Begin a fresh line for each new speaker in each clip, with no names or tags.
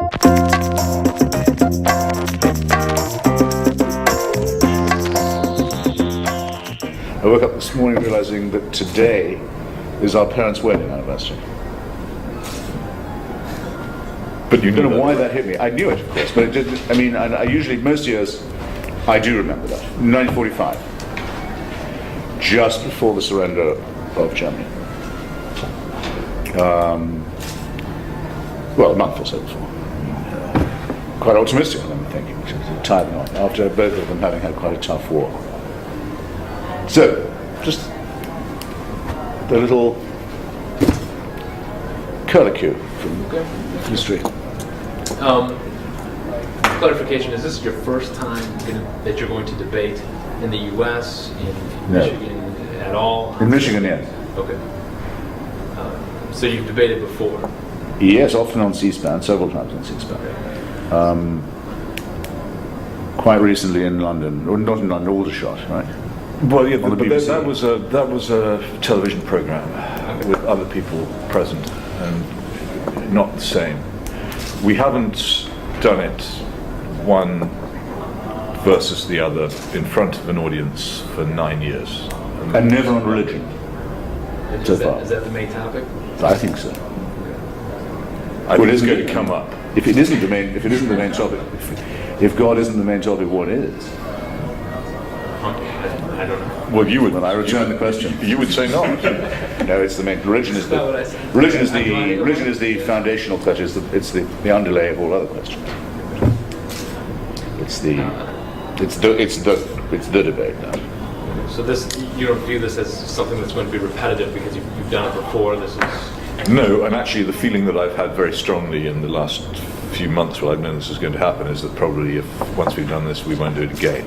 I woke up this morning realizing that today is our parents' wedding anniversary.
But you
I don't know why that hit me. I knew it, of course, but it did. I mean, I usually, most years, I do remember that. 1945, just before the surrender of Germany. Well, a month or so before. Quite optimistic, I'm thinking, timing on, after both of them having had quite a tough war. So, just the little curlicue from history.
Clarification, is this your first time that you're going to debate in the U.S., in Michigan at all?
In Michigan, yes.
Okay. So you've debated before?
Yes, often on C-SPAN, several times on C-SPAN. Quite recently in London, or not in London, Aldershot, right?
Well, yeah,
On the
but
BBC.
that was a television program with other people present, and not the same. We haven't done it one versus the other in front of an audience for 9 years.
And never on religion. So far.
Is that the main topic?
I think so.
I think it's going to come up.
If it isn't the main topic, if God isn't the main topic, what is?
I don't know.
Well, you would.
Well, I return the question.
You would say not.
No, it's the main. Religion is the foundational question. It's the underlay of all other questions. It's the debate now.
So this, you don't view this as something that's going to be repetitive because you've done it before. This is.
No, and actually the feeling that I've had very strongly in the last few months while I've known this is going to happen is that probably once we've done this, we won't do it again,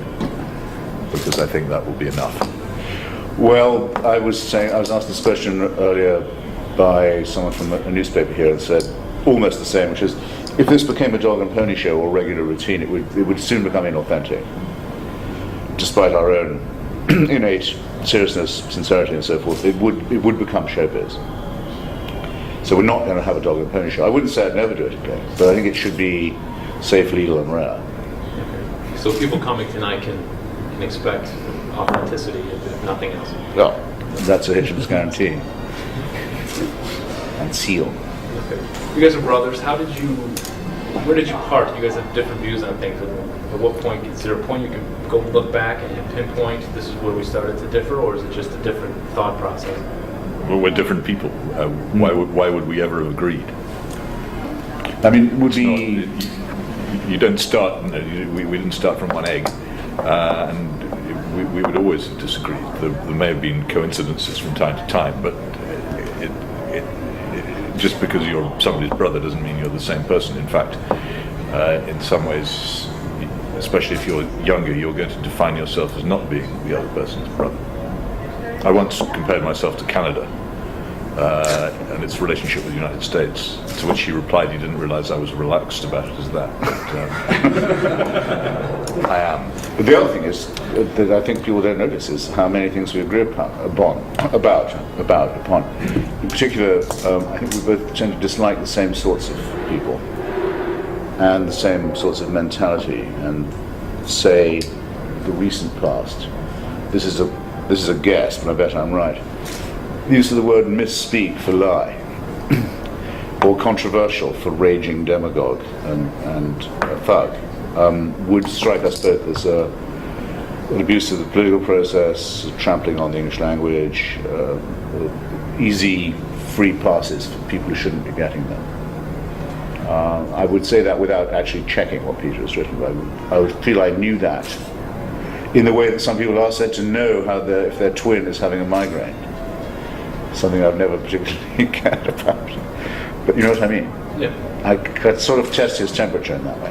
because I think that will be enough.
Well, I was asked this question earlier by someone from a newspaper here and said almost the same, which is, if this became a dog and pony show or regular routine, it would soon become inauthentic, despite our own innate seriousness, sincerity, and so forth. It would become showbiz. So we're not going to have a dog and pony show. I wouldn't say I'd never do it again, but I think it should be safe, legal, and rare.
So people coming tonight can expect authenticity, if nothing else.
Well, that's a Hitchens guarantee. And seal.
Okay. You guys are brothers. Where did you part? You guys have different views on things. At what point, is there a point you can go look back and pinpoint this is where we started to differ, or is it just a different thought process?
Well, we're different people. Why would we ever have agreed?
I mean,
You don't start. We didn't start from one egg, and we would always disagree. There may have been coincidences from time to time, but just because you're somebody's brother doesn't mean you're the same person. In fact, in some ways, especially if you're younger, you're going to define yourself as not being the other person's brother. I once compared myself to Canada and its relationship with the United States, to which he replied he didn't realize I was relaxed about it as that. But,
I am. But the other thing is that I think people don't notice is how many things we agree upon. In particular, I think we both tend to dislike the same sorts of people and the same sorts of mentality, and say the recent past. This is a guess, but I bet I'm right. The use of the word misspeak for lie, or controversial for raging demagogue and thug, would strike us both as an abuse of the political process, trampling on the English language, easy, free passes for people who shouldn't be getting them. I would say that without actually checking what Peter has written. I would feel I knew that, in the way that some people are said to know if their twin is having a migraine. Something I've never particularly cared about. But you know what I mean?
Yeah.
I could sort of test his temperature in that way.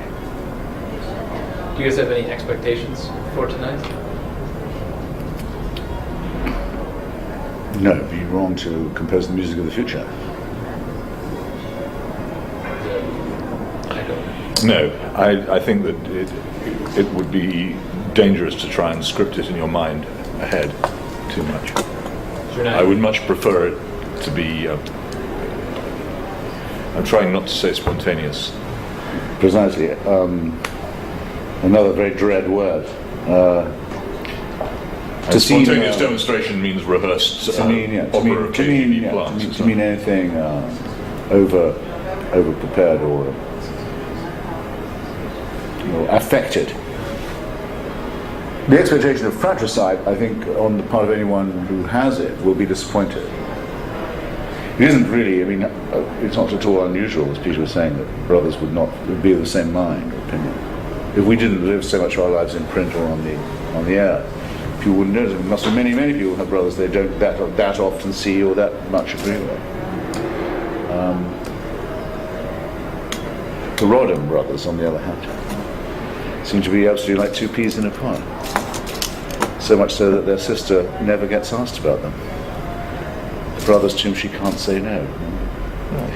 Do you guys have any expectations for tonight?
No, it'd be wrong to compose the music of the future.
no, I think that it would be dangerous to try and script it in your mind ahead too much. I would much prefer it to be, I'm trying not to say spontaneous,
Precisely. Another very dread word. To see,
spontaneous demonstration means rehearsed
to mean anything over prepared or affected. The expectation of fratricide, I think, on the part of anyone who has it, will be disappointed. It isn't really. I mean, it's not at all unusual, as Peter was saying, that brothers would be of the same mind or opinion. If we didn't live so much of our lives in print or on the air, people wouldn't notice. There must be many people who have brothers they don't that often see or that much agree with. The Rodham brothers, on the other hand, seem to be absolutely like two peas in a pod. So much so that their sister never gets asked about them. The brothers to whom she can't say no.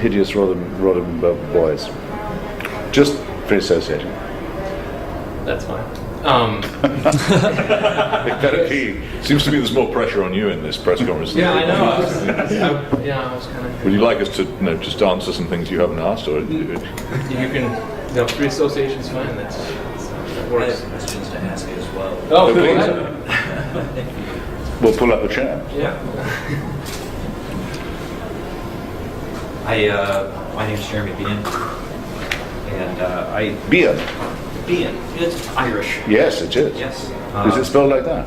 Hideous Rodham boys. Just for associating.
That's fine.
Seems to me there's more pressure on you in this press conference.
Yeah, I know. I was kind of.
Would you like us to just answer some things you haven't asked, or
You can. Free association's fine. That
I
works.
have questions to ask you as well.
Oh,
Okay.
please.
We'll pull up the chair.
Yeah.
My name's Jeremy Bean, and
Beer.
Bean. It's Irish.
Yes, it is.
Yes.
Is it spelled like that?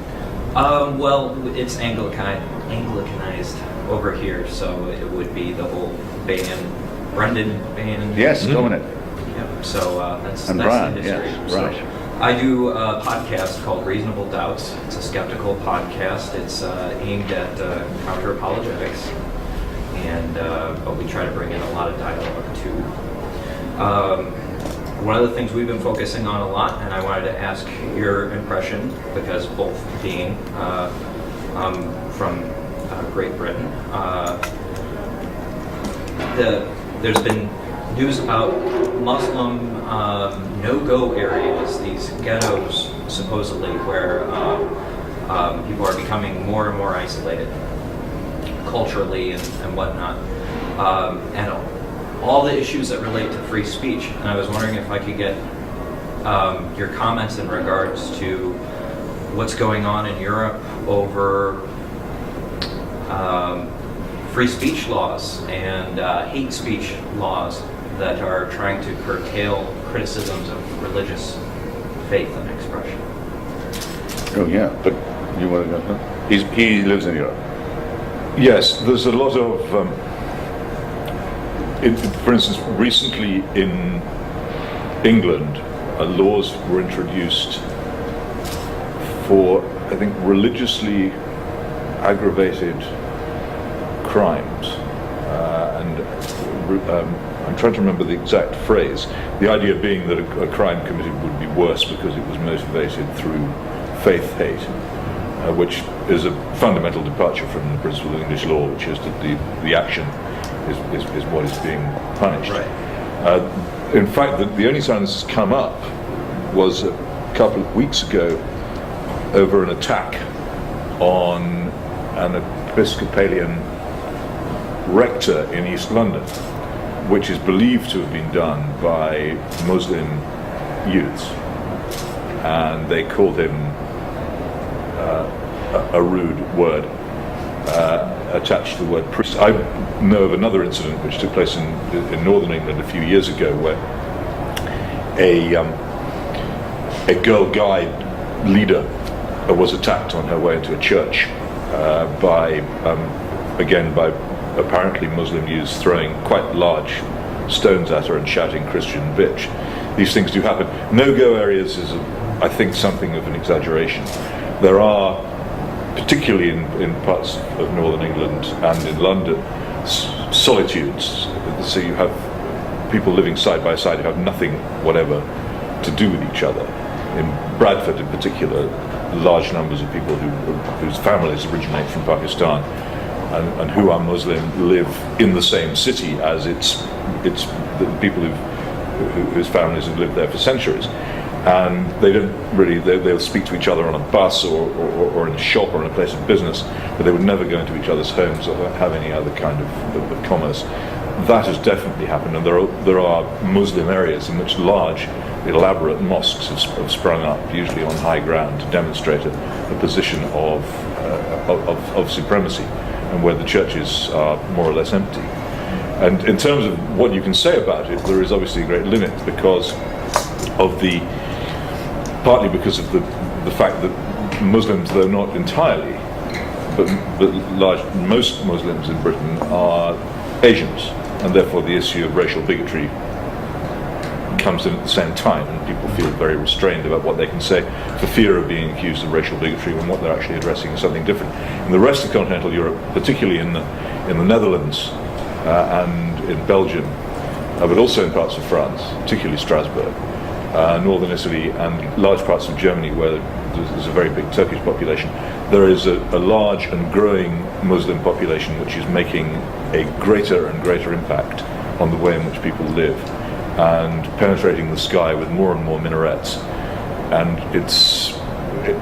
Well, it's Anglicanized over here, so it would be the whole Brendan Ban.
Yes, Dominic.
Yep. So that's
And
the
Brian,
history.
yes,
So
right.
I do a podcast called Reasonable Doubts. It's a skeptical podcast. It's aimed at counter-apologetics, and but we try to bring in a lot of dialogue too. One of the things we've been focusing on a lot, and I wanted to ask your impression, because both being from Great Britain, there's been news about Muslim no-go areas, these ghettos, supposedly, where people are becoming more and more isolated culturally and whatnot, and all the issues that relate to free speech. And I was wondering if I could get your comments in regards to what's going on in Europe over free speech laws and hate speech laws that are trying to curtail criticisms of religious faith and expression.
Oh yeah, but you want to go? He lives in Europe.
Yes, there's a lot of, for instance, recently in England, laws were introduced for, I think, religiously aggravated crimes. I'm trying to remember the exact phrase. The idea being that a crime committed would be worse because it was motivated through faith hate. Which is a fundamental departure from the principle of English law, which is that the action is what is being punished.
Right.
In fact, the only time this has come up was a couple of weeks ago over an attack on an Episcopalian rector in East London, which is believed to have been done by Muslim youths, and they called him a rude word attached to the word priest. I know of another incident which took place in northern England a few years ago, where a girl guide leader was attacked on her way into a church by apparently Muslim youths throwing quite large stones at her and shouting "Christian bitch." These things do happen. No-go areas is, I think, something of an exaggeration. There are, particularly in parts of northern England and in London, solitudes. So you have people living side by side who have nothing whatever to do with each other. In Bradford in particular, large numbers of people whose families originate from Pakistan and who are Muslim live in the same city as it's the people whose families have lived there for centuries. And they don't really, they'll speak to each other on a bus or in a shop or in a place of business, but they would never go into each other's homes or have any other kind of commerce. that has definitely happened, and there are Muslim areas in which large, elaborate mosques have sprung up, usually on high ground, to demonstrate a position of supremacy, and where the churches are more or less empty. And in terms of what you can say about it, there is obviously a great limit partly because of the fact that Muslims, though not entirely, but most Muslims in Britain are Asians, and therefore the issue of racial bigotry comes in at the same time, and people feel very restrained about what they can say for fear of being accused of racial bigotry when what they're actually addressing is something different. In the rest of continental Europe, particularly in the Netherlands and in Belgium, but also in parts of France, particularly Strasbourg, northern Italy, and large parts of Germany where there's a very big Turkish population, there is a large and growing Muslim population which is making a greater and greater impact on the way in which people live, and penetrating the sky with more and more minarets. And it's,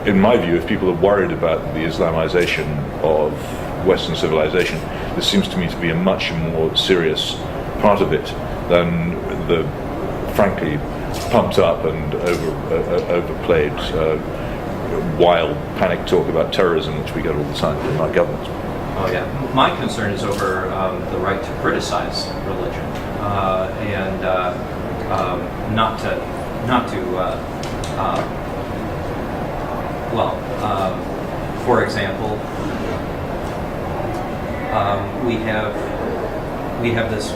in my view, if people are worried about the Islamization of Western civilization, this seems to me to be a much more serious part of it than the frankly pumped up and overplayed wild panic talk about terrorism which we get all the time from our governments.
Oh yeah, my concern is over the right to criticize religion and not to for example, we have this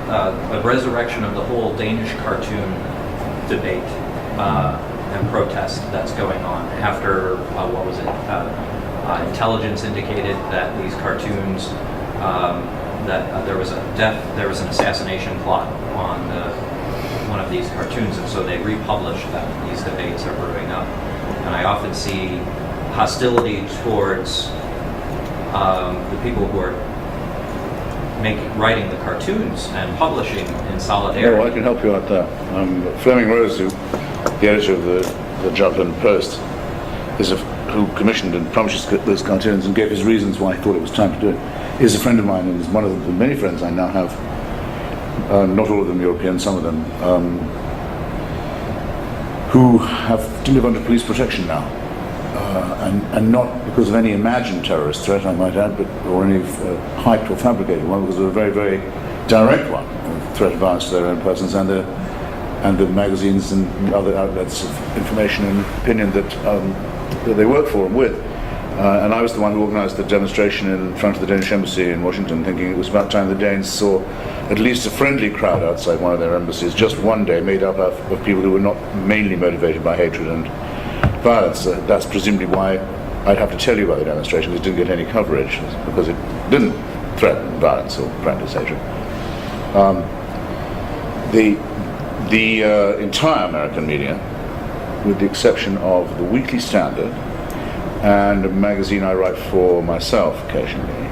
a resurrection of the whole Danish cartoon debate and protest that's going on after what was it? Intelligence indicated that these cartoons that there was an assassination plot on one of these cartoons, and so they republished them. These debates are brewing up, and I often see hostility towards the people who are writing the cartoons and publishing in solidarity.
No, I can help you out there. Fleming Rose, the editor of the Jutland Post, who commissioned and published those cartoons and gave his reasons why he thought it was time to do it, is a friend of mine and is one of the many friends I now have, not all of them European, some of them, who have to live under police protection now. And not because of any imagined terrorist threat, I might add, or any hyped or fabricated one, because of a very, very direct one, a threat of violence to their own persons and the magazines and other outlets of information and opinion that they work for and with. And I was the one who organised the demonstration in front of the Danish embassy in Washington, thinking it was about time the Danes saw at least a friendly crowd outside one of their embassies, just one day, made up of people who were not mainly motivated by hatred and violence. That's presumably why I'd have to tell you about the demonstration, because it didn't get any coverage, because it didn't threaten violence or practice hatred. The entire American media, with the exception of the Weekly Standard and a magazine I write for myself occasionally,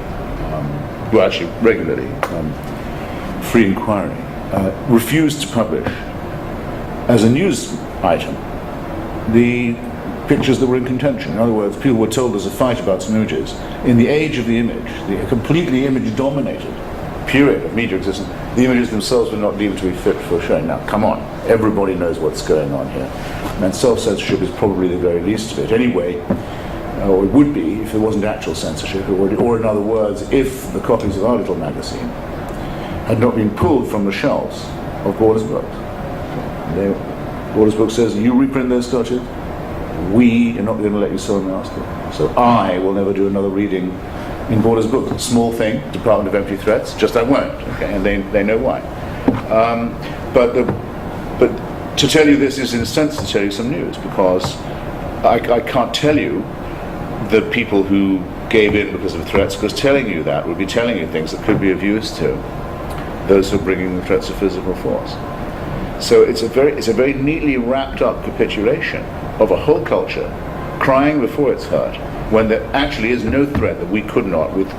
well actually regularly, Free Inquiry, refused to publish as a news item the pictures that were in contention. In other words, people were told there's a fight about some images. In the age of the image, the completely image-dominated period of media existence, the images themselves were not deemed to be fit for showing. Now, come on, everybody knows what's going on here. And self-censorship is probably the very least of it. Anyway, or it would be if there wasn't actual censorship, or in other words, if the copies of our little magazine had not been pulled from the shelves of Borders Books. Borders Books says, you reprint those sketches, we are not going to let you sell them elsewhere. So I will never do another reading in Borders Books. Small thing, Department of Empty Threats, just I won't, okay, and they know why. But to tell you this is in a sense to tell you some news, because I can't tell you the people who gave in because of threats, because telling you that would be telling you things that could be of use to those who are bringing the threats of physical force. So it's a very neatly wrapped up capitulation of a whole culture crying before it's heard, when there actually is no threat that we could not, with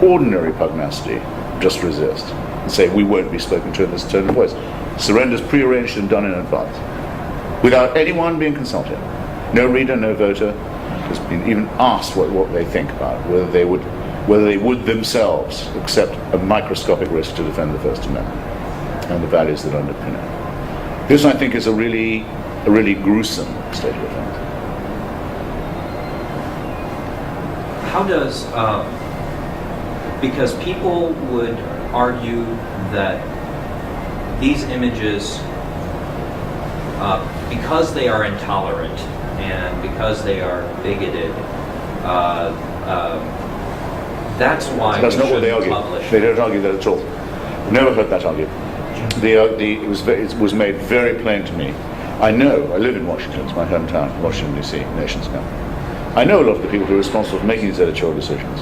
ordinary pugnacity, just resist and say we won't be spoken to in this tone of voice. Surrenders prearranged and done in advance, without anyone being consulted. No reader, no voter has been even asked what they think about it, whether they would whether they would themselves accept a microscopic risk to defend the First Amendment and the values that underpin it. This, I think, is a really gruesome state of affairs.
How does, because people would argue that these images, because they are intolerant and because they are bigoted, that's why
That's
we
not what they
shouldn't
argue.
publish.
They don't argue that at all. Never heard that argued. It was made very plain to me. I live in Washington, it's my hometown, Washington DC, nation's capital. I know a lot of the people who are responsible for making these editorial decisions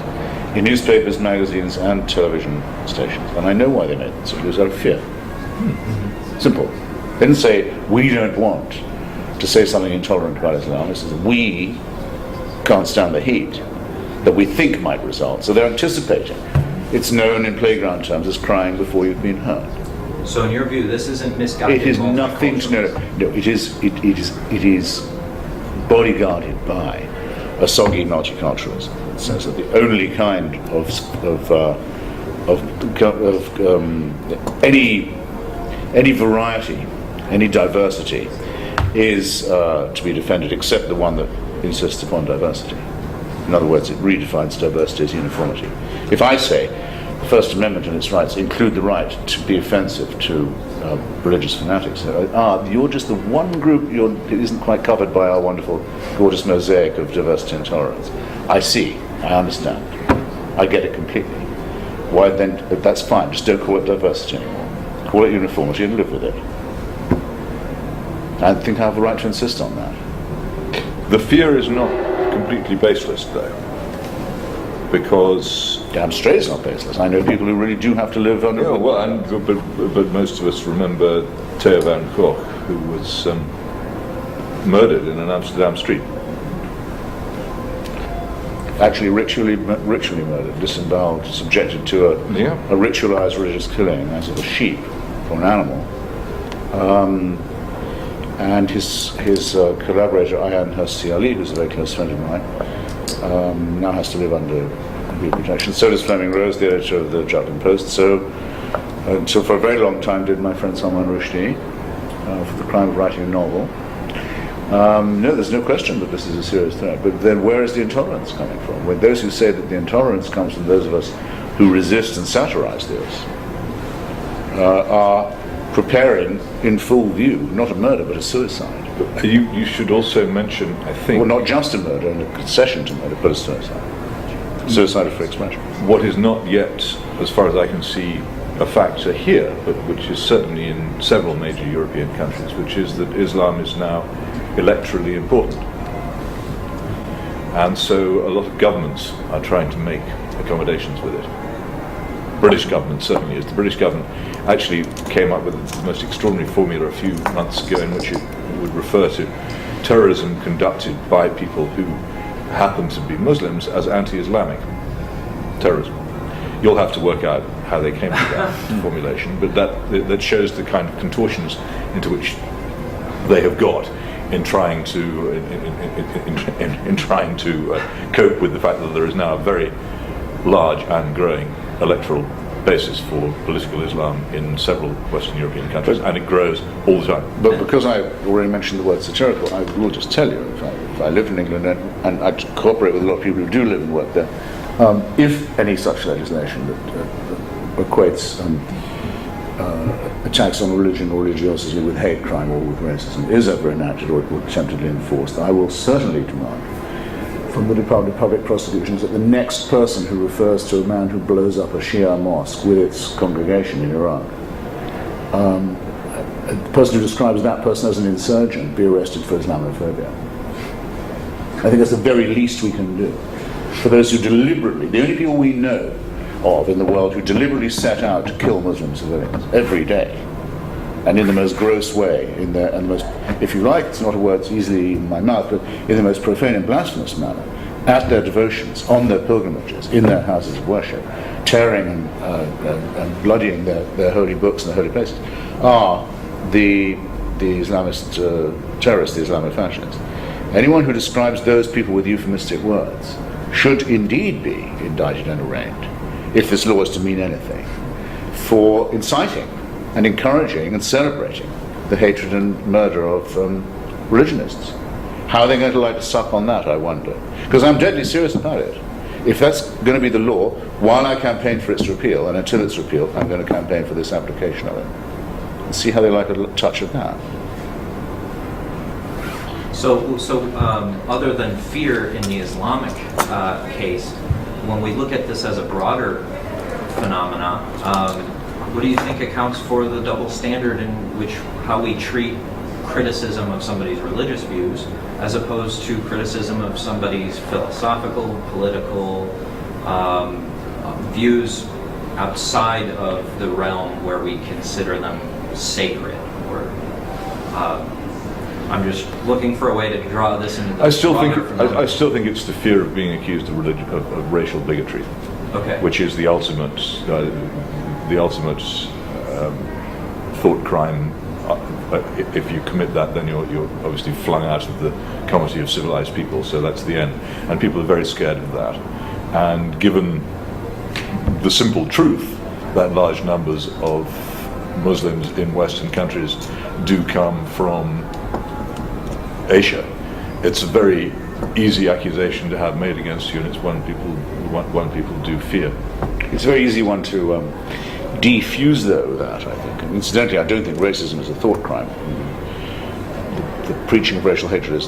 in newspapers, magazines, and television stations. And I know why they made it. So it was out of fear. Simple. They didn't say, we don't want to say something intolerant about Islam. It says, we can't stand the heat that we think might result. So they're anticipating. It's known in playground terms as crying before you've been hurt.
So in your view, this isn't misguided?
It is nothing to no. It is bodyguarded by a soggy multiculturalism. It says that the only kind of any variety, any diversity, is to be defended, except the one that insists upon diversity. In other words, it redefines diversity as uniformity. If I say the First Amendment and its rights include the right to be offensive to religious fanatics, you're just the one group that isn't quite covered by our wonderful, gorgeous mosaic of diversity and tolerance. I see, I understand, I get it completely. Why then? That's fine. Just don't call it diversity anymore. Call it uniformity and live with it. I think I have a right to insist on that.
The fear is not completely baseless, though, because
Damn straight it's not baseless. I know people who really do have to live under.
yeah, well, but most of us remember Theo van Gogh, who was murdered in an Amsterdam street.
Actually, ritually murdered, disemboweled, subjected to a ritualized religious killing, as of a sheep or an animal. And his collaborator Ayaan Hirsi Ali, who's a very close friend of mine, now has to live under complete protection. So does Fleming Rose, the editor of the Jutland Post. So, until for a very long time, did my friend Salman Rushdie for the crime of writing a novel. No, there's no question that this is a serious threat. But then, where is the intolerance coming from? When those who say that the intolerance comes from those of us who resist and satirize this are preparing in full view, not a murder, but a suicide.
You should also mention, I think,
Well, not just a murder and a concession to murder, but a suicide. Suicide of free expression.
what is not yet, as far as I can see, a factor here, but which is certainly in several major European countries, which is that Islam is now electorally important. And so a lot of governments are trying to make accommodations with it. British government certainly is. The British government actually came up with the most extraordinary formula a few months ago in which it would refer to terrorism conducted by people who happen to be Muslims as anti-Islamic terrorism. You'll have to work out how they came to that formulation, but that shows the kind of contortions into which they have got in trying to cope with the fact that there is now a very large and growing electoral basis for political Islam in several Western European countries, and it grows all the time.
But because I already mentioned the word satirical, I will just tell you, if I lived in England and I cooperate with a lot of people who do live and work there, if any such legislation that equates attacks on religion or religiosity with hate crime or with racism is ever enacted or attemptedly enforced, I will certainly demand from the Department of Public Prosecutions that the next person who refers to a man who blows up a Shia mosque with its congregation in Iraq, a person who describes that person as an insurgent, be arrested for Islamophobia. I think that's the very least we can do. For those who deliberately, the only people we know of in the world who deliberately set out to kill Muslim civilians every day, and in the most gross way, and the most, if you like, it's not a word that's easily in my mouth, but in the most profane and blasphemous manner, at their devotions, on their pilgrimages, in their houses of worship, tearing and bloodying their holy books and their holy places, are the Islamist terrorists, the Islamofascists. Anyone who describes those people with euphemistic words should indeed be indicted and arraigned, if this law is to mean anything, for inciting and encouraging and celebrating the hatred and murder of religionists. How are they going to like to sup on that, I wonder? Because I'm deadly serious about it. If that's going to be the law, while I campaign for its repeal, and until it's repealed, I'm going to campaign for this application of it. And see how they like a touch of that.
So other than fear in the Islamic case, when we look at this as a broader phenomena, what do you think accounts for the double standard in which how we treat criticism of somebody's religious views as opposed to criticism of somebody's philosophical, political views outside of the realm where we consider them sacred? Or I'm just looking for a way to draw this into the
I still
broader
think it's the fear of being accused of racial bigotry,
Okay.
which is the ultimate thought crime. If you commit that, then you're obviously flung out of the comity of civilized people. So that's the end, and people are very scared of that. And given the simple truth that large numbers of Muslims in Western countries do come from Asia, it's a very easy accusation to have made against you, and it's one people do fear.
It's a very easy one to defuse, though, that, I think. And incidentally, I don't think racism is a thought crime. The preaching of racial hatred is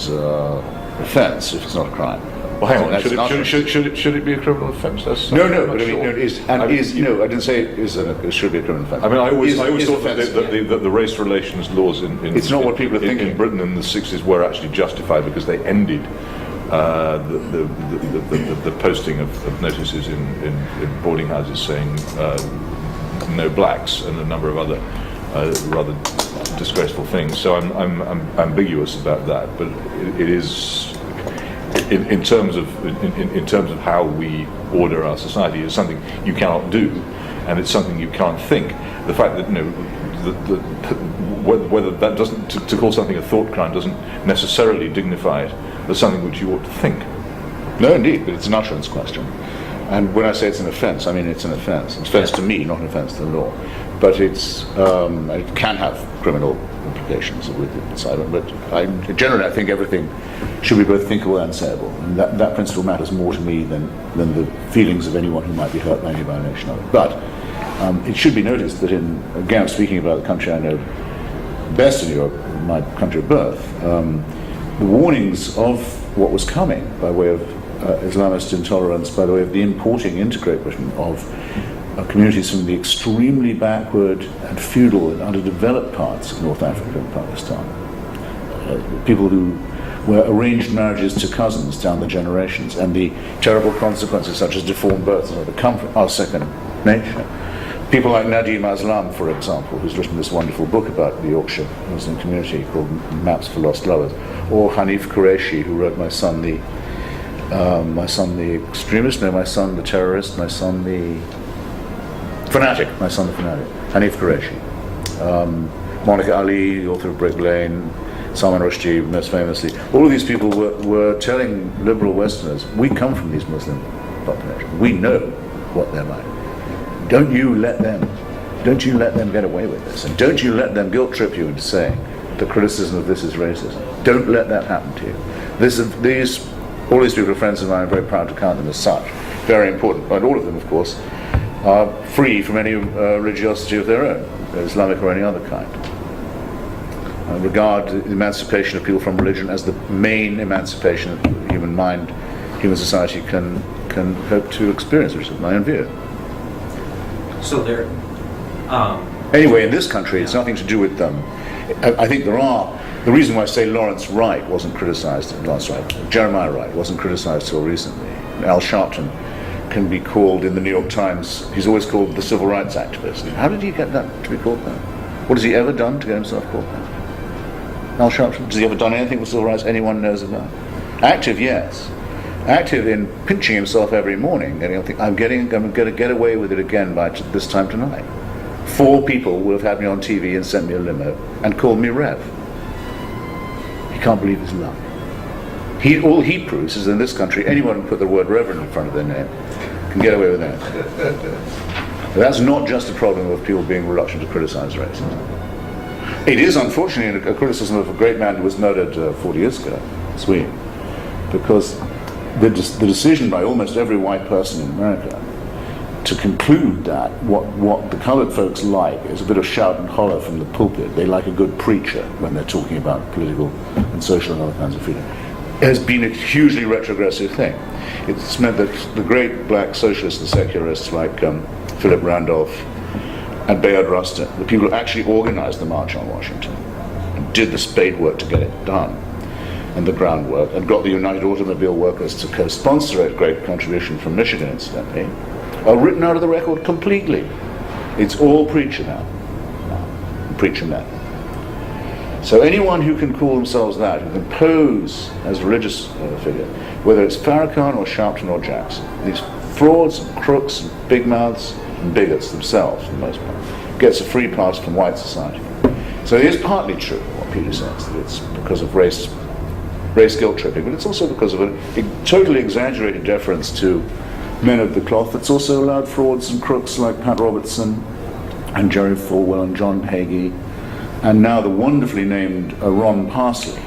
offence if it's not a crime.
Well, hang on.
That's not-
Should it be a criminal offence? That's
No,
I'm
but
not
I mean,
sure.
no, I didn't say it should be a criminal offence.
I mean, I always
Is
thought
offence,
that the race relations laws in
It's not what people are thinking.
in Britain in the 60s were actually justified because they ended the posting of notices in boarding houses saying no blacks and a number of other rather disgraceful things. So I'm ambiguous about that, but it is. In terms of how we order our society, is something you cannot do, and it's something you can't think. The fact that whether that doesn't to call something a thought crime doesn't necessarily dignify it as something which you ought to think.
No, indeed, but it's an utterance question. And when I say it's an offence, I mean it's an offence. It's an offence to me, not an offence to the law. But it can have criminal implications with it. But generally, I think everything should be both thinkable and sayable. And that principle matters more to me than the feelings of anyone who might be hurt by any violation of it. But it should be noticed that again, I'm speaking about the country I know best in Europe, my country of birth, the warnings of what was coming by way of Islamist intolerance, by the way of the importing into Great Britain of communities from the extremely backward and feudal and underdeveloped parts of North Africa and Pakistan. People who were arranged marriages to cousins down the generations, and the terrible consequences such as deformed births that come from our second nature. People like Nadim Aslam, for example, who's written this wonderful book about the Yorkshire Muslim community called Maps for Lost Lovers, or Hanif Qureshi, who wrote My Son the Extremist, no, My Son the Terrorist, My Son the Fanatic, Hanif Qureshi. Monica Ali, the author of Brick Lane, Salman Rushdie, most famously. All of these people were telling liberal Westerners, we come from these Muslim populations. We know what they're like. Don't you let them get away with this. And don't you let them guilt trip you into saying the criticism of this is racism. Don't let that happen to you. All these people are friends of mine. I'm very proud to count them as such. Very important. But all of them, of course, are free from any religiosity of their own, Islamic or any other kind. Regard the emancipation of people from religion as the main emancipation that human mind, human society can hope to experience, which is my own view.
So there.
Anyway, in this country, it's nothing to do with them. I think the reason why I say Lawrence Wright wasn't criticized, Jeremiah Wright wasn't criticized till recently. Al Sharpton can be called in the New York Times, he's always called the civil rights activist. How did he get that to be called that? What has he ever done to get himself called that? Al Sharpton, has he ever done anything for civil rights anyone knows about? Active, yes. Active in pinching himself every morning, I'm going to get away with it again by this time tonight. 4 people will have had me on TV and sent me a limo and called me Rev. He can't believe his luck. All he proves is in this country, anyone who put the word reverend in front of their name can get away with that. But that's not just a problem of people being reluctant to criticize racism. It is, unfortunately, a criticism of a great man who was murdered 40 years ago, Sweden, because the decision by almost every white person in America to conclude that what the colored folks like is a bit of shout and holler from the pulpit. They like a good preacher when they're talking about political and social and other kinds of freedom. It has been a hugely retrogressive thing. It's meant that the great black socialists and secularists like Philip Randolph and Bayard Rustin, the people who actually organized the March on Washington and did the spade work to get it done, and the groundwork, and got the United Automobile Workers to co-sponsor a great contribution from Michigan, incidentally, are written out of the record completely. It's all preacher now. Preacher men. So anyone who can call themselves that, who can pose as a religious figure, whether it's Farrakhan or Sharpton or Jackson, these frauds and crooks and big mouths and bigots themselves, for the most part, gets a free pass from white society. So it is partly true what Peter says, that it's because of race guilt tripping, but it's also because of a totally exaggerated deference to men of the cloth that's also allowed frauds and crooks like Pat Robertson and Jerry Falwell and John Hagee, and now the wonderfully named Ron Parsley.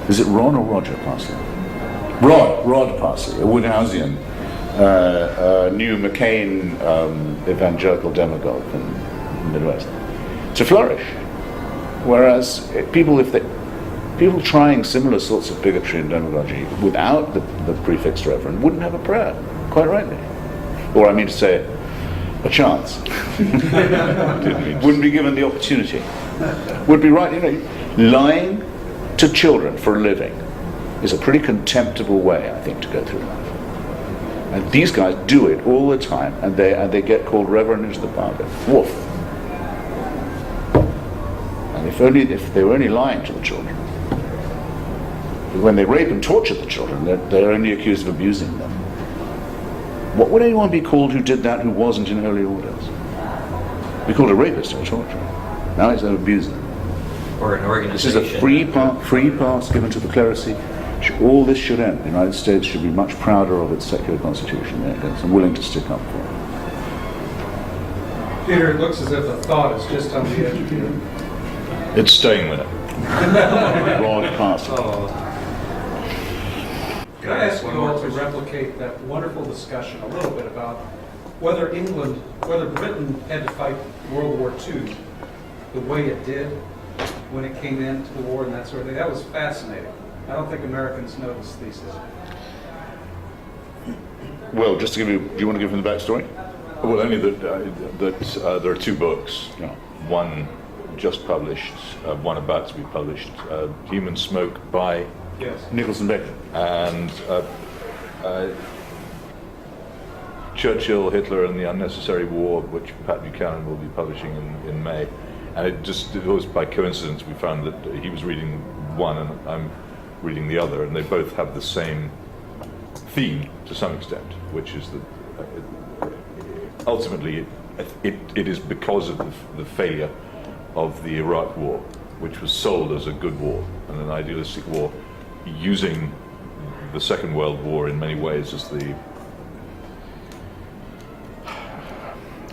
Is it Ron or Roger Parsley? Rod Parsley, a Woodhousian, new McCain evangelical demagogue in the Midwest, to flourish. Whereas people trying similar sorts of bigotry and demagogy without the prefix reverend wouldn't have a prayer, quite rightly. Or I mean to say, a chance. Wouldn't be given the opportunity. Would be right, lying to children for a living is a pretty contemptible way, I think, to go through life. And these guys do it all the time, and they get called reverend into the bargain. Woof. And if they were only lying to the children, when they rape and torture the children, they're only accused of abusing them. What would anyone be called who did that who wasn't in holy orders? Be called a rapist or a torturer. Now it's an abuser.
Or an organization.
This is a free pass given to the clerisy. All this should end. The United States should be much prouder of its secular constitution. I'm willing to stick up for it.
Peter, it looks as if a thought is just on the edge of you.
It's staying there.
Broad pass.
Can I ask you all to replicate that wonderful discussion a little bit about whether Britain had to fight World War II the way it did when it came into the war and that sort of thing? That was fascinating. I don't think Americans know this thesis.
Well, just to give you, do you want to give them the backstory?
Well, only that there are two books.
Yeah.
One just published, one about to be published, Human Smoke by
Yes.
Nicholson Baker.
and Churchill, Hitler and the Unnecessary War, which Pat Buchanan will be publishing in May. And it was by coincidence we found that he was reading one and I'm reading the other, and they both have the same theme to some extent, which is that ultimately it is because of the failure of the Iraq War, which was sold as a good war and an idealistic war, using the Second World War in many ways as the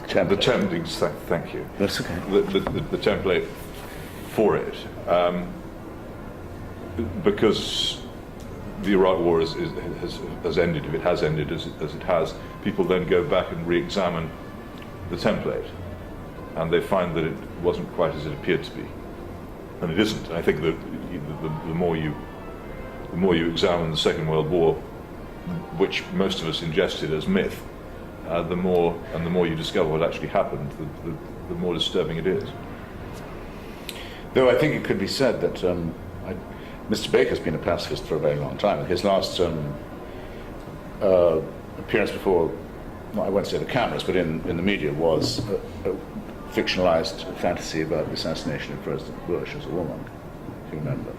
template. Thank you.
That's okay.
The template for it, because the Iraq War has ended. If it has ended as it has, people then go back and re-examine the template, and they find that it wasn't quite as it appeared to be, and it isn't. I think that the more you examine the Second World War, which most of us ingested as myth, the more you discover what actually happened, the more disturbing it is.
Though I think it could be said that Mr. Baker's been a pacifist for a very long time. His last appearance before, well, I won't say the cameras, but in the media was a fictionalized fantasy about the assassination of President Bush as a woman, if you remember.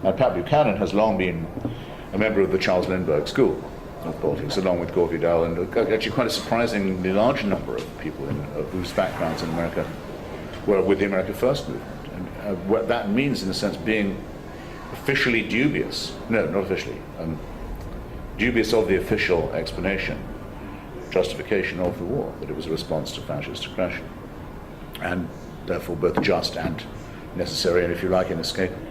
Now, Pat Buchanan has long been a member of the Charles Lindbergh School of Politics, along with Gore Vidal, and actually quite a surprisingly large number of people whose backgrounds in America were with the America First movement. And what that means, in a sense, being officially dubious, no, not officially, dubious of the official explanation, justification of the war, that it was a response to fascist aggression, and therefore both just and necessary, and if you like, inescapable.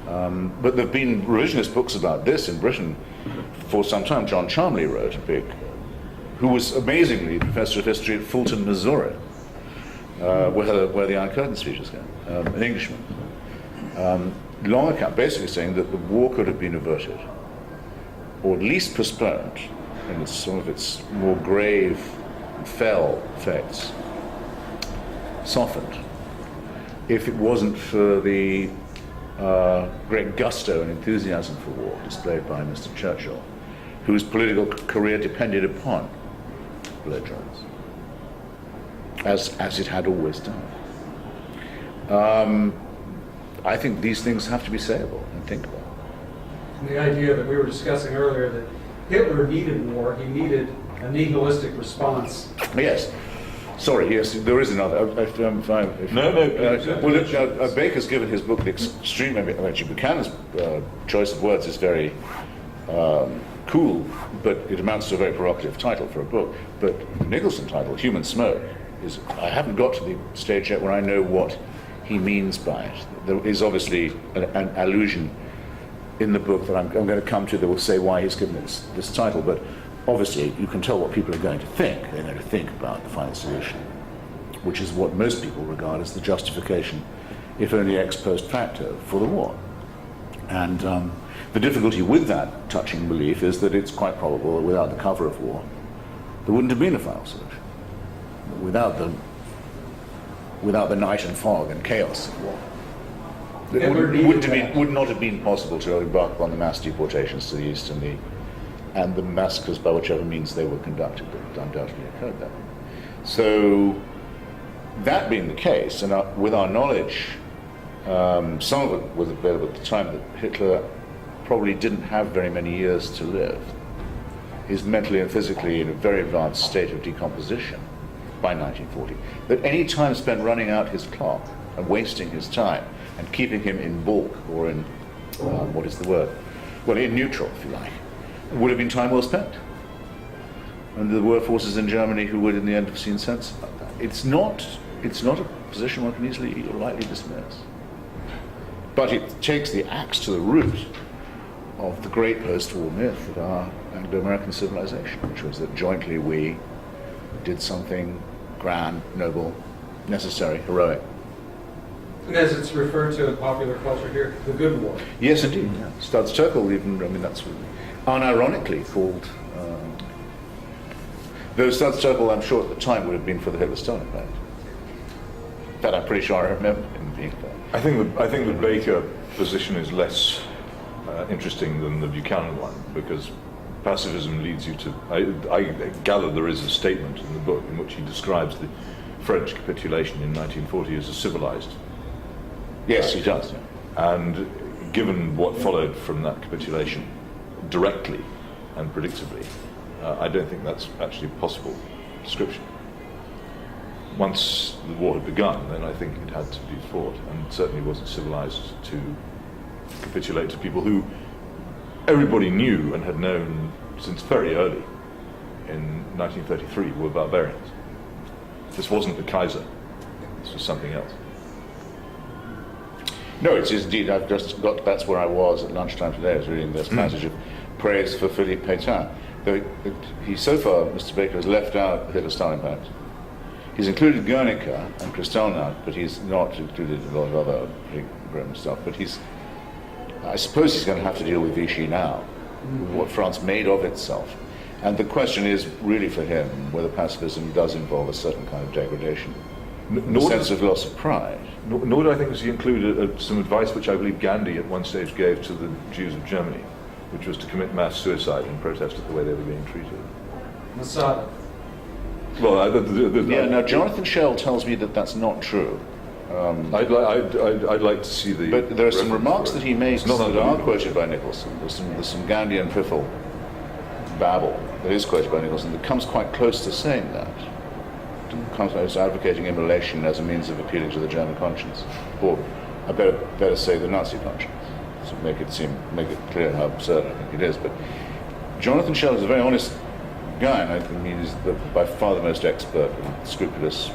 But there have been revisionist books about this in Britain for some time. John Cholmondeley wrote a big, who was amazingly professor of history at Fulton, Missouri, where the Iron Curtain speech is going, an Englishman. Long account, basically saying that the war could have been averted, or at least postponed, in some of its more grave and fell effects, softened, if it wasn't for the great gusto and enthusiasm for war displayed by Mr. Churchill, whose political career depended upon belligerence, as it had always done. I think these things have to be sayable and thinkable.
And the idea that we were discussing earlier, that Hitler needed war, he needed a nihilistic response.
Yes. Sorry, yes, there is another. Baker's given his book the extreme. Actually, Buchanan's choice of words is very cool, but it amounts to a very provocative title for a book. But the Nicholson title, Human Smoke, is. I haven't got to the stage yet where I know what he means by it. There is obviously an allusion in the book that I'm going to come to that will say why he's given this title, but obviously you can tell what people are going to think. They're going to think about the final solution, which is what most people regard as the justification, if only ex post facto, for the war. And the difficulty with that touching belief is that it's quite probable that without the cover of war, there wouldn't have been a final solution. Without the night and fog and chaos of war, it would not have been possible to embark upon the mass deportations to the east and the massacres by whichever means they were conducted that undoubtedly occurred there. So, that being the case, and with our knowledge, some of it was available at the time, that Hitler probably didn't have very many years to live. He's mentally and physically in a very advanced state of decomposition by 1940. That any time spent running out his clock and wasting his time and keeping him in balk, or in, what is the word? Well, in neutral, if you like, would have been time well spent. And there were forces in Germany who would in the end have seen sense about that. It's not a position one can easily or lightly dismiss. But it takes the axe to the root of the great post-war myth of our Anglo-American civilization, which was that jointly we did something grand, noble, necessary, heroic.
And as it's referred to in popular culture here, the good war.
Yes, indeed. Yeah. Studs Terkel even, that's unironically called, though Studs Terkel, I'm sure at the time, would have been for the Hitler-Stalin Pact. In fact, I'm pretty sure I remember him being there.
I think the Baker position is less interesting than the Buchanan one, because pacifism leads you to. I gather there is a statement in the book in which he describes the French capitulation in 1940 as a civilized.
Yes, he does. Yeah.
And given what followed from that capitulation, directly and predictably, I don't think that's actually a possible description. Once the war had begun, then I think it had to be fought, and certainly wasn't civilized to capitulate to people who everybody knew and had known since very early in 1933 were barbarians. This wasn't the Kaiser, this was something else.
No, it is indeed. I've just got. That's where I was at lunchtime today. I was reading this passage of praise for Philippe Pétain. Though he so far, Mr. Baker, has left out the Hitler-Stalin Pact. He's included Guernica and Kristallnacht, but he's not included a lot of other big grim stuff. But I suppose he's going to have to deal with Vichy now, what France made of itself. And the question is really for him whether pacifism does involve a certain kind of degradation, a sense of loss of pride.
Nor do I think he included some advice which I believe Gandhi at one stage gave to the Jews of Germany, which was to commit mass suicide in protest at the way they were being treated.
Masada.
Well,
now Jonathan Schell tells me that that's not true.
I'd like to see the.
But there are some remarks that he makes
that
are quoted by Nicholson. There's some Gandhian piffle babble that is quoted by Nicholson that comes quite close to saying that. Comes close to advocating immolation as a means of appealing to the German conscience, or I better say the Nazi conscience. to make it clear how absurd I think it is. But Jonathan Shell is a very honest guy, and I mean he's by far the most expert and scrupulous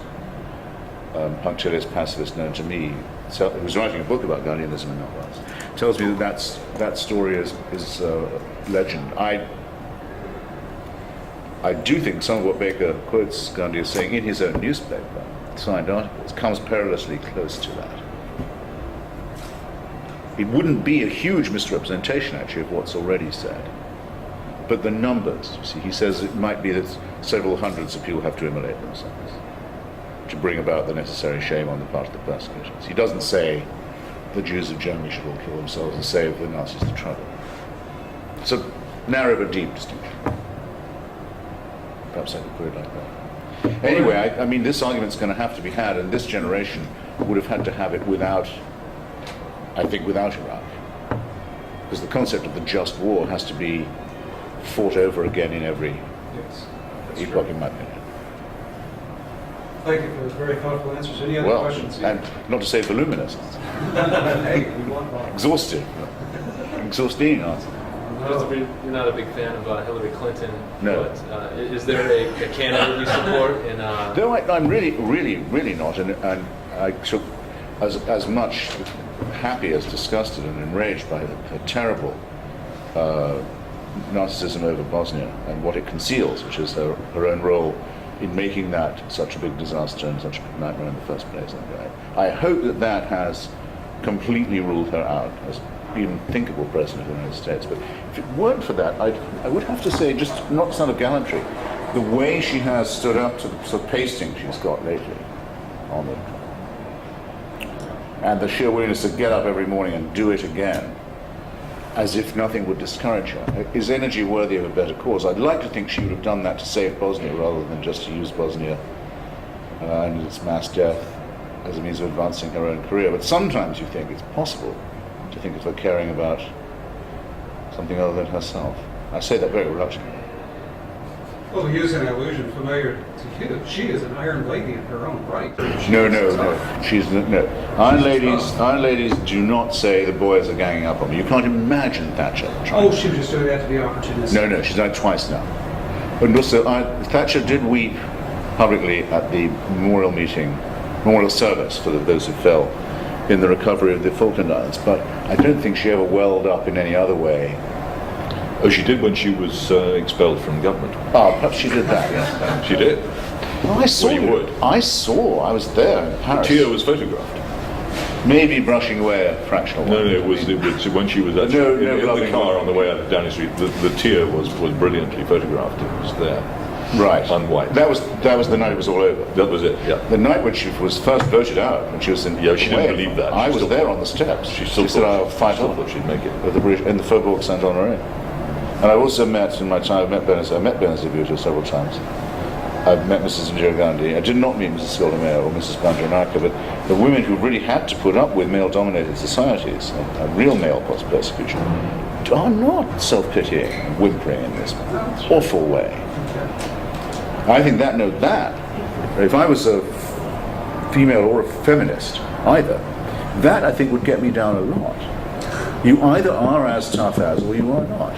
punctilious pacifist known to me. So, he was writing a book about Gandhianism in that class. Tells me that story is legend. I do think some of what Baker quotes Gandhi as saying in his own newspaper, signed articles, comes perilously close to that. It wouldn't be a huge misrepresentation, actually, of what's already said. But the numbers, you see, he says it might be that several hundreds of people have to immolate themselves to bring about the necessary shame on the part of the persecutors. He doesn't say the Jews of Germany should all kill themselves and save the Nazis the trouble. It's a narrow but deep distinction. Perhaps I could put it like that. Anyway, I mean, this argument's going to have to be had, and this generation would have had to have it without Iraq. Because the concept of the just war has to be fought over again in every epoch, in my opinion.
Thank you for those very thoughtful answers. Any other questions?
And not to say voluminous.
Hey, we want more.
Exhausting answer.
You're not a big fan of Hillary Clinton.
No.
But, is there a candidate you support?
No, I'm really not. And I took as much happy as disgusted and enraged by the terrible narcissism over Bosnia and what it conceals, which is her own role in making that such a big disaster and such a nightmare in the first place. I hope that has completely ruled her out as even thinkable president of the United States. But if it weren't for that, I would have to say, just not out of gallantry, the way she has stood up to the sort of pasting she's got lately on the, and the sheer willingness to get up every morning and do it again, as if nothing would discourage her, is energy worthy of a better cause. I'd like to think she would have done that to save Bosnia rather than just to use Bosnia and its mass death as a means of advancing her own career. But sometimes you think it's possible to think of her caring about something other than herself. I say that very reluctantly.
Well, to use an allusion familiar to you, she is an iron lady in her own right.
No. Iron ladies do not say the boys are ganging up on me. You can't imagine Thatcher trying.
Oh, she was just doing that to be opportunistic.
No, she's done it twice now. And also, Thatcher did weep publicly at the memorial service for those who fell in the recovery of the Falkland Islands, but I don't think she ever welled up in any other way.
Oh, she did when she was expelled from government.
Oh, perhaps she did that, yes.
She did.
Well, I saw
Well, you would.
I was there in Paris.
Tear was photographed.
Maybe brushing away a fractional one.
No, it was when she was actually in the car on the way out of Downing Street. The tear was brilliantly photographed. It was there.
Right.
Unwiped.
That was the night it was all over.
That was it, yeah.
The night when she was first voted out, when she was in
she didn't believe that.
I
She
was
still
there
thought-
on the steps.
She still
said,
thought-
"I'll fight
still
on."
thought she'd make it.
With the British in the Faubourg Saint-Honoré. And I also met, in my time, I met Benazir Bhutto several times. I've met Mrs. Indira Gandhi. I did not meet Mrs. Golda Meir or Mrs. Bandaranaike, but the women who really had to put up with male-dominated societies, and real male persecution, are not self-pitying and whimpering in this awful way. I think that if I was a female or a feminist, either, that I think would get me down a lot. You either are as tough as, or you are not.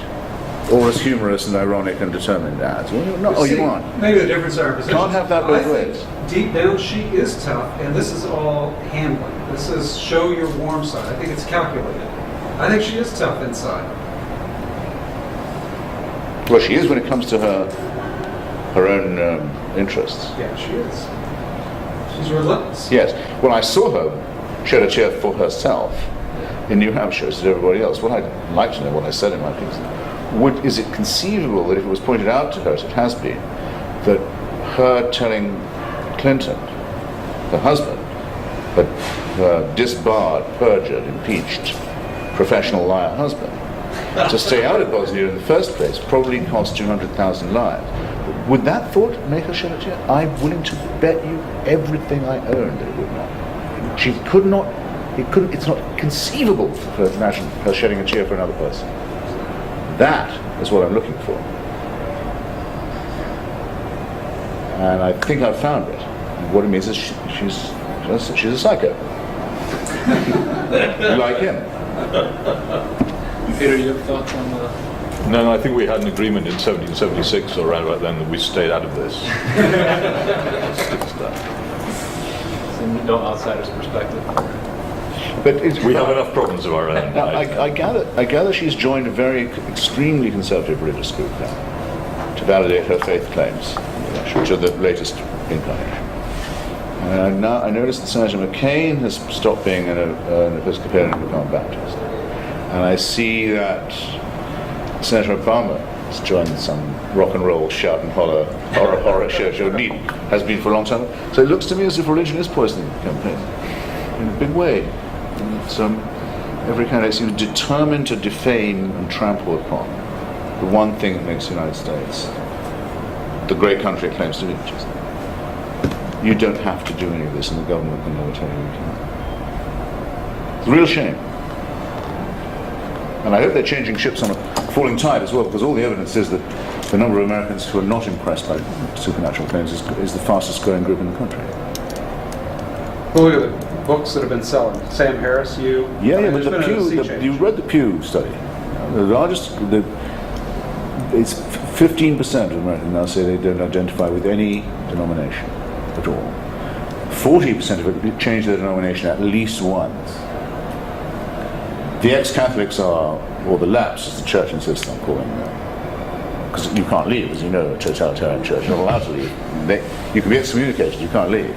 Or as humorous and ironic and determined as. Or you're not, or you aren't.
Maybe the difference in our positions.
Can't have that both
I
ways.
think deep down she is tough, and this is all handling. This is show your warm side. I think it's calculated. I think she is tough inside.
Well, she is when it comes to her own interests.
Yeah, she is. She's relentless.
Yes. When I saw her shed a tear for herself in New Hampshire, as did everybody else, what I'd like to know, what I said in my piece, is it conceivable that if it was pointed out to her, as it has been, that her telling Clinton, her husband, her disbarred, perjured, impeached, professional liar husband, to stay out of Bosnia in the first place probably cost 200,000 lives. Would that thought make her shed a tear? I'm willing to bet you everything I own that it would not. She could not, it's not conceivable for her to imagine her shedding a tear for another person. That is what I'm looking for. And I think I've found it. And what it means is she's a psycho. You like him?
Peter, you have thoughts on
No, I think we had an agreement in 1776 or around about then that we stayed out of this.
no outsider's perspective?
But
We have enough problems of our own.
Now, I gather she's joined a very extremely conservative religious group now to validate her faith claims, which are the latest incarnation. And I noticed that Senator McCain has stopped being an Episcopalian and become a Baptist. And I see that Senator Obama has joined some rock and roll, shout and holler, horror show, has been for a long time. So it looks to me as if religion is poisoning the campaign in a big way. Every candidate seems determined to defame and trample upon the one thing that makes the United States the great country it claims to be. You don't have to do any of this, and the government can never tell you you can. It's a real shame. And I hope they're changing ships on a falling tide as well, because all the evidence is that the number of Americans who are not impressed by supernatural claims is the fastest growing group in the country.
Well, look at the books that have been selling. Sam Harris, you.
Yeah,
there's
but
been a sea change.
you read the Pew study. The largest, it's 15% of Americans now say they don't identify with any denomination at all. 40% of it change their denomination at least once. The ex-Catholics are, or the lapsed, as the church insists on calling them, because you can't leave, as you know, a totalitarian church. You're not allowed to leave. You can be excommunicated, you can't leave.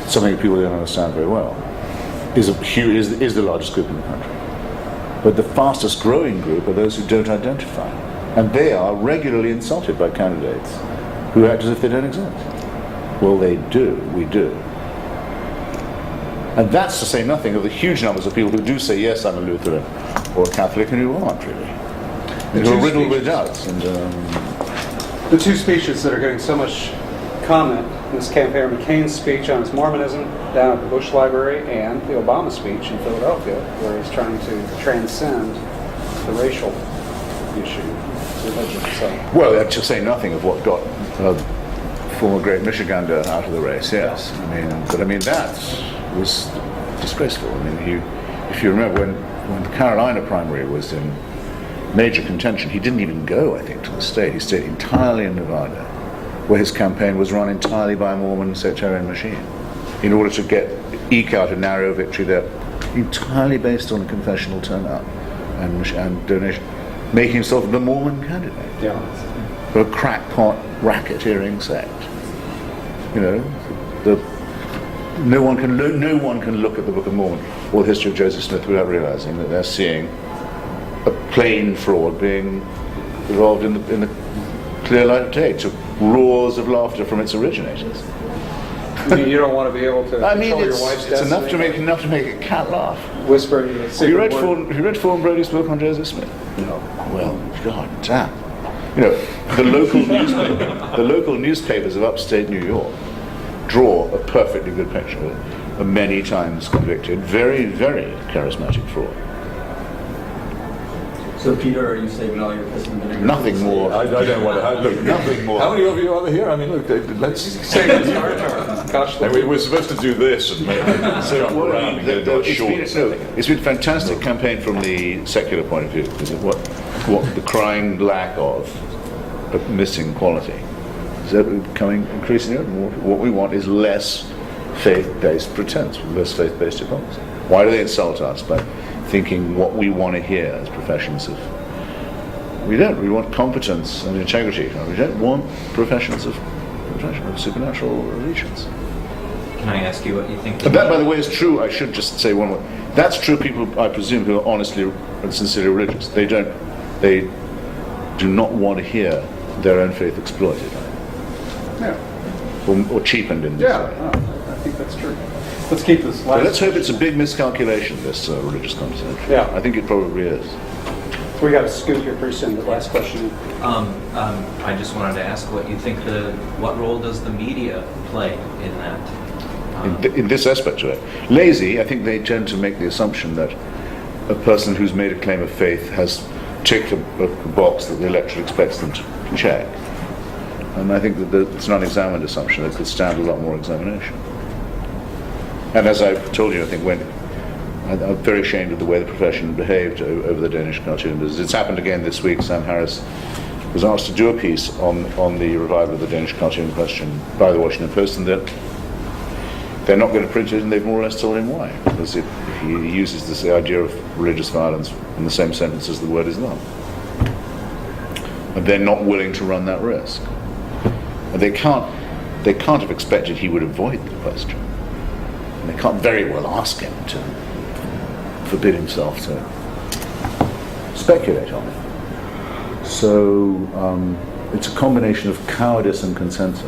Something people don't understand very well, is the largest group in the country. But the fastest growing group are those who don't identify. And they are regularly insulted by candidates who act as if they don't exist. Well, they do, we do. And that's to say nothing of the huge numbers of people who do say, yes, I'm a Lutheran or a Catholic, and who aren't really. And who are riddled with doubts. And,
the two speeches that are getting so much comment in this campaign, McCain's speech on his Mormonism down at the Bush Library, and the Obama speech in Philadelphia, where he's trying to transcend the racial issue, religion. So.
Well, to say nothing of what got former great Michigander out of the race, yes. That was disgraceful. If you remember when the Carolina primary was in major contention, he didn't even go, I think, to the state. He stayed entirely in Nevada, where his campaign was run entirely by a Mormon sectarian machine, in order to eke out a narrow victory there, entirely based on a confessional turnout and donation, making himself the Mormon candidate.
Yeah.
A crackpot, racketeering sect. No one can look at the Book of Mormon or the history of Joseph Smith without realizing that they're seeing a plain fraud being evolved in the clear light of day, to roars of laughter from its originators.
You don't want to be able to control your wife's
it's
destiny?
enough to make a cat laugh.
Whisper the
Have you read
word.
Fawn Brody's book on Joseph Smith?
No.
Well, God damn. The local newspapers of upstate New York draw a perfectly good picture of a many times convicted, very, very charismatic fraud.
So, Peter, are you saving all your piss and vinegar?
Nothing more.
I don't want to. Look,
Nothing more.
How many of you are here? Let's.
Say it's our turn. Gosh,
And we're supposed to do this and jump around and get our shorts.
It's been a fantastic campaign from the secular point of view, because of what the crying lack of missing quality is becoming increasingly more. What we want is less faith-based pretense, less faith-based hypocrisy. Why do they insult us by thinking what we want to hear as professions of? We don't. We want competence and integrity. We don't want professions of supernatural allegiance.
Can I ask you what you think?
And that, by the way, is true. I should just say one more. That's true. People, I presume, who are honestly and sincerely religious. They do not want to hear their own faith exploited,
Yeah.
or cheapened in this
Yeah,
way.
no, I think that's true. Let's keep this
But
last.
let's hope it's a big miscalculation, this religious conversation.
Yeah.
I think it probably is.
We got to scoot here pretty soon. The last question.
I just wanted to ask what you think what role does the media play in that?
In this aspect of it. Lazy, I think they tend to make the assumption that a person who's made a claim of faith has ticked a box that the electorate expects them to check. And I think that it's an unexamined assumption that could stand a lot more examination. And as I've told you, I think I'm very ashamed of the way the profession behaved over the Danish cartoon. It's happened again this week. Sam Harris was asked to do a piece on the revival of the Danish cartoon question by the Washington Post, and they're not going to print it, and they've more or less told him why. Because he uses this idea of religious violence in the same sentence as the word Islam. And they're not willing to run that risk. And they can't have expected he would avoid the question. And they can't very well ask him to forbid himself to speculate on it. So it's a combination of cowardice and consensus.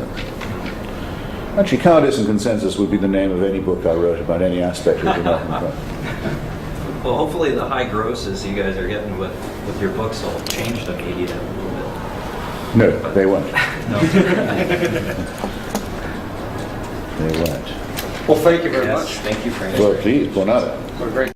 Actually, Cowardice and Consensus would be the name of any book I wrote about any aspect of the American problem.
Well, hopefully the high grosses you guys are getting with your books will change the media a little bit.
No, they won't.
No.
They won't.
Well, thank you very
Yes,
much.
thank you for
Well, please, por nada.
What a great